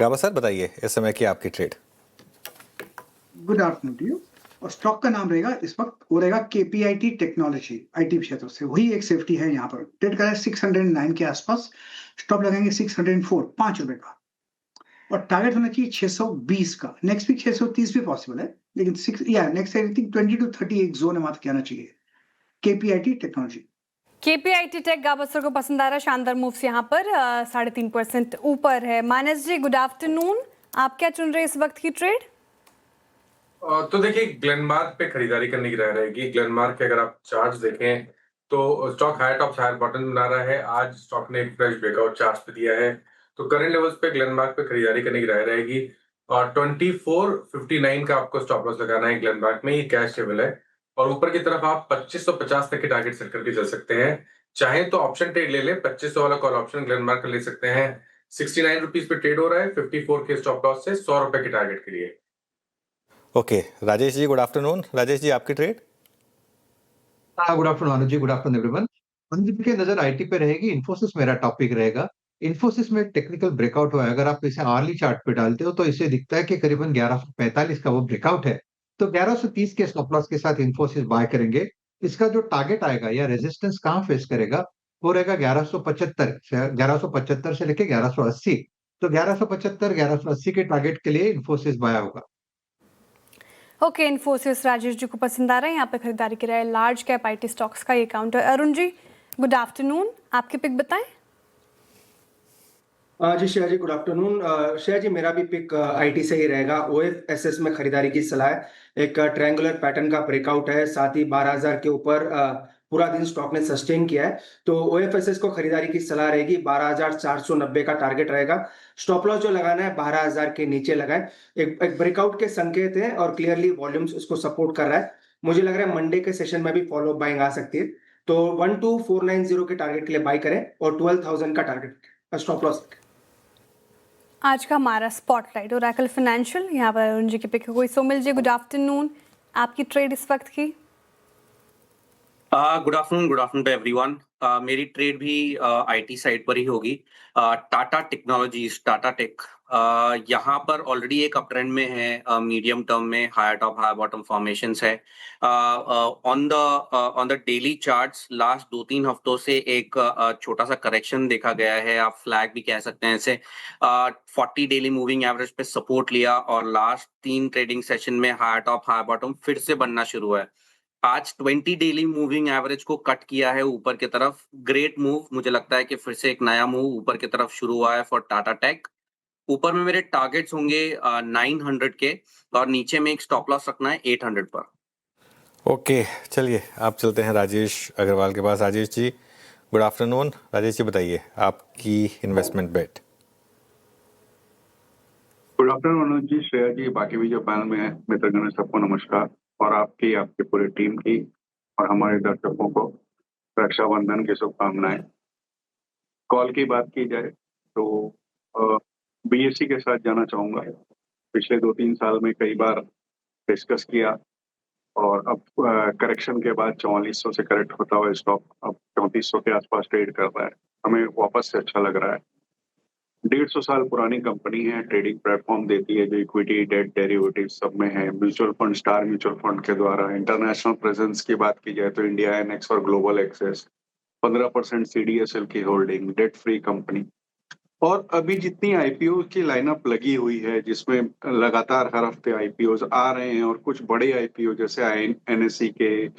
गाबा sir बताइए इस समय की आपकी trade. Good afternoon to you. और स्टॉक का नाम रहेगा इस वक्त वो रहेगा केपीआईटी टेक्नोलॉजी, आईटी क्षेत्र से वही एक सेफ्टी है। यहाँ पर ट्रेड करा है 609 के आसपास, स्टॉप लगाएंगे 604, ₹5 का, और टारगेट होना चाहिए 620 का। नेक्स्ट वीक 630 भी पॉसिबल है, लेकिन नेक्स्ट आई थिंक 20 to 30 एक जोन है, वहां तक आना चाहिए। KPIT technology, KPIT tech Gavaskar को पसंद आ रहा है। शानदार मूव्स यहाँ पर 3.5% ऊपर है। मानस जी गुड आफ्टरनून, आप क्या चुन रहे हैं इस वक्त की ट्रेड? तो देखिए, ग्लेनमार्क पे खरीदारी करने की राय रहेगी। ग्लेनमार्क के अगर आप चार्ट्स देखें तो stock higher top higher bottom बना रहा है। आज स्टॉक ने एक फ्रेश ब्रेकआउट चार्ट्स पे दिया है, तो करंट लेवल्स पे ग्लेनमार्क पे खरीदारी करने की राय रहेगी। और 2459 का आपको स्टॉप लॉस लगाना है ग्लेनमार्क में, ये कैश लेवल है। और ऊपर की तरफ आप 2550 तक के टारगेट सेट करके चल सकते हैं। चाहे तो ऑप्शन ट्रेड ले ले, 2500 वाला कॉल ऑप्शन ग्लेनमार्क का ले सकते हैं। 69 रुपीज पे ट्रेड हो रहा है, 54 के स्टॉप लॉस से ₹100 के टारगेट के लिए। Okay Rajesh ji good afternoon. Rajesh ji आपकी ट्रेड। गुड आफ्टरनून अनुज जी, गुड आफ्टरनून एवरीवन। अनुज की नजर आईटी पे रहेगी। इन्फोसिस मेरा टॉपिक रहेगा। इन्फोसिस में टेक्निकल ब्रेकआउट हुआ है। अगर आप इसे आर्ली चार्ट पे डालते हो तो इसे दिखता है कि करीबन 1145 का वो ब्रेकआउट है, तो 1130 के स्टॉप लॉस के साथ इन्फोसिस बाय करेंगे। इसका जो टारगेट आएगा या रेजिस्टेंस कहाँ फेस करेगा वो रहेगा 1175 से लेके 1180। तो 1175 1180 के टारगेट के लिए इन्फोसिस बाय होगा। ओके, इन्फोसिस राजेश जी को पसंद आ रहा है। यहाँ पे खरीदारी की राय। लार्ज कैप आईटी स्टॉक्स का ये counter. Arun ji good afternoon, आपकी पिक बताएं। जी श्रेया जी गुड आफ्टरनून। श्रेया जी मेरा भी पिक आईटी से ही रहेगा। ओएफएसएस में खरीदारी की सलाह है। एक ट्रायंगुलर पैटर्न का ब्रेकआउट है, साथ ही 12,000 के ऊपर पूरा दिन स्टॉक ने सस्टेन किया है, तो ओएफएसएस को खरीदारी की सलाह रहेगी। 12,490 का टारगेट रहेगा। स्टॉप लॉस जो लगाना है 12,000 के नीचे लगाए। एक ब्रेकआउट के संकेत है और क्लियरली वॉल्यूम्स उसको सपोर्ट कर रहा है। मुझे लग रहा है मंडे के सेशन में भी फॉलो बाइंग आ सकती है, तो 12,490 के टारगेट के लिए बाई करें और 12,000 का टारगेट स्टॉप लॉस। आज का हमारा स्पॉटलाइट ओरेकल फाइनेंशियल, यहाँ पर अरुण जी की पिक है। कोई सोमिल जी गुड आफ्टरनून, आपकी ट्रेड इस वक्त की? Good afternoon to everyone. मेरी ट्रेड भी आईटी साइड पर ही होगी। टाटा टेक्नोलॉजीज, टाटा टेक यहाँ पर ऑलरेडी एक अपट्रेंड में है। मीडियम टर्म में higher top higher bottom formations है। On the daily charts last 2-3 हफ्तों से एक छोटा सा करेक्शन देखा गया है, आप फ्लैग भी कह सकते हैं इसे। 40 डेली मूविंग एवरेज पे सपोर्ट लिया और लास्ट 3 ट्रेडिंग सेशन में हायर टॉप हायर बॉटम फिर से बनना शुरू हुआ है। आज 20 डेली मूविंग एवरेज को कट किया है ऊपर की तरफ। ग्रेट मूव, मुझे लगता है कि फिर से एक नया मूव ऊपर की तरफ शुरू हुआ है फॉर टाटा टेक। ऊपर में मेरे टारगेट्स होंगे 900 के और नीचे में एक स्टॉप लॉस रखना है 800 पर। ओके चलिए आप चलते हैं राजेश अग्रवाल के पास। Rajesh ji good afternoon. राजेश जी बताइए आपकी इन्वेस्टमेंट बेट। गुड आफ्टरनून अनुज जी, श्रेया जी, बाकी भी जो पैनल में है मित्रगण, सबको नमस्कार। और आपकी पूरी टीम की और हमारे दर्शकों को रक्षाबंधन की शुभकामनाएं। कॉल की बात की जाए तो बीएससी के साथ जाना चाहूंगा। पिछले 2-3 साल में कई बार डिस्कस किया और अब करेक्शन के बाद 4400 से करेक्ट होता हुआ स्टॉक अब 3400 के आसपास ट्रेड कर रहा है। हमें वापस से अच्छा लग रहा है। 150 साल पुरानी कंपनी है, ट्रेडिंग प्लेटफॉर्म देती है जो इक्विटी डेट डेरिवेटिव सब में है। Mutual fund, star mutual fund के द्वारा इंटरनेशनल प्रेजेंस की बात की जाए तो इंडिया एनएक्स और ग्लोबल एक्सेस, 15% सीडीएसएल की होल्डिंग, डेट फ्री कंपनी। और अभी जितनी आईपीओ की लाइनअप लगी हुई है जिसमें लगातार हर हफ्ते आईपीओ आ रहे हैं और कुछ बड़े आईपीओ जैसे एनएससी के,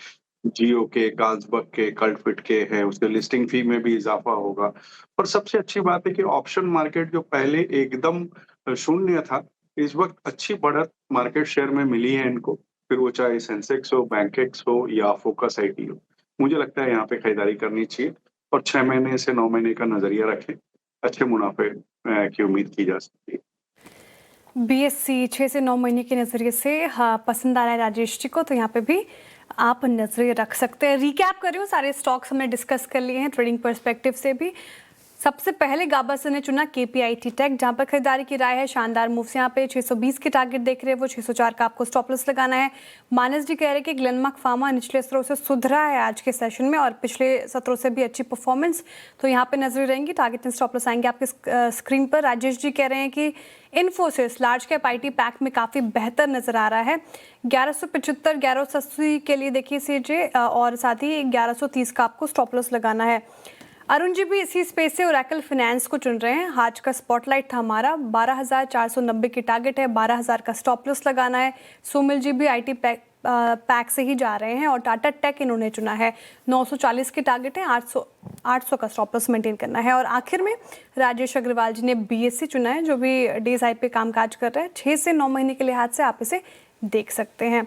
जियो के, कार्ल्सबर्ग के, कल्टफिट के हैं, उसके लिस्टिंग फी में भी इजाफा होगा। और सबसे अच्छी बात है कि ऑप्शन मार्केट जो पहले एकदम शून्य था, इस वक्त अच्छी बढ़त मार्केट शेयर में मिली है इनको, फिर वो चाहे सेंसेक्स हो, बैंकेक्स हो या फोकस आईटी हो। मुझे लगता है यहाँ पे खरीदारी करनी चाहिए और 6 महीने से 9 महीने का नजरिया रखें, अच्छे मुनाफे की उम्मीद की जा सकती है। बीएससी 6 से 9 महीने के नज़रिए से पसंद आ रहा है राजेश जी को, तो यहाँ पे भी आप नजरिए रख सकते हैं। रिकैप कर रही हूँ, सारे स्टॉक्स हमने डिस्कस कर लिए हैं ट्रेडिंग पर्सपेक्टिव से भी। सबसे पहले गाबा ने चुना केपीआईटी टेक, जहां पर खरीदारी की राय है। शानदार मूव्स यहाँ पे 620 के टारगेट देख रहे हैं वो, 604 का आपको स्टॉप लॉस लगाना है। मानस जी कह रहे हैं कि ग्लेनमार्क फार्मा निचले स्तरों से सुधरा है आज के सेशन में और पिछले सत्रों से भी अच्छी परफॉर्मेंस, तो यहाँ पे नजर रहेंगी। टारगेट एंड स्टॉप लॉस आएंगे आपके स्क्रीन पर। राजेश जी कह रहे हैं कि Infosys large cap IT pack में काफ़ी बेहतर नजर आ रहा है। 1175 1180 के लिए देखिए सीजे, और साथ ही 1130 का आपको स्टॉप लॉस लगाना है। अरुण जी भी इसी स्पेस से ओरेकल फाइनेंस को चुन रहे हैं। आज का स्पॉटलाइट था हमारा, 12,490 की टारगेट है, 12,000 का स्टॉप लॉस लगाना है। सुमिल जी भी आईटी पैक से ही जा रहे हैं और टाटा टेक इन्होंने चुना है, 940 की टारगेट है, 800 का स्टॉप लॉस मेंटेन करना है। और आखिर में राजेश अग्रवाल जी ने बीएससी चुना है, जो भी DSI पे कामकाज कर रहे हैं। 6 से 9 महीने के लिहाज से आप इसे देख सकते हैं।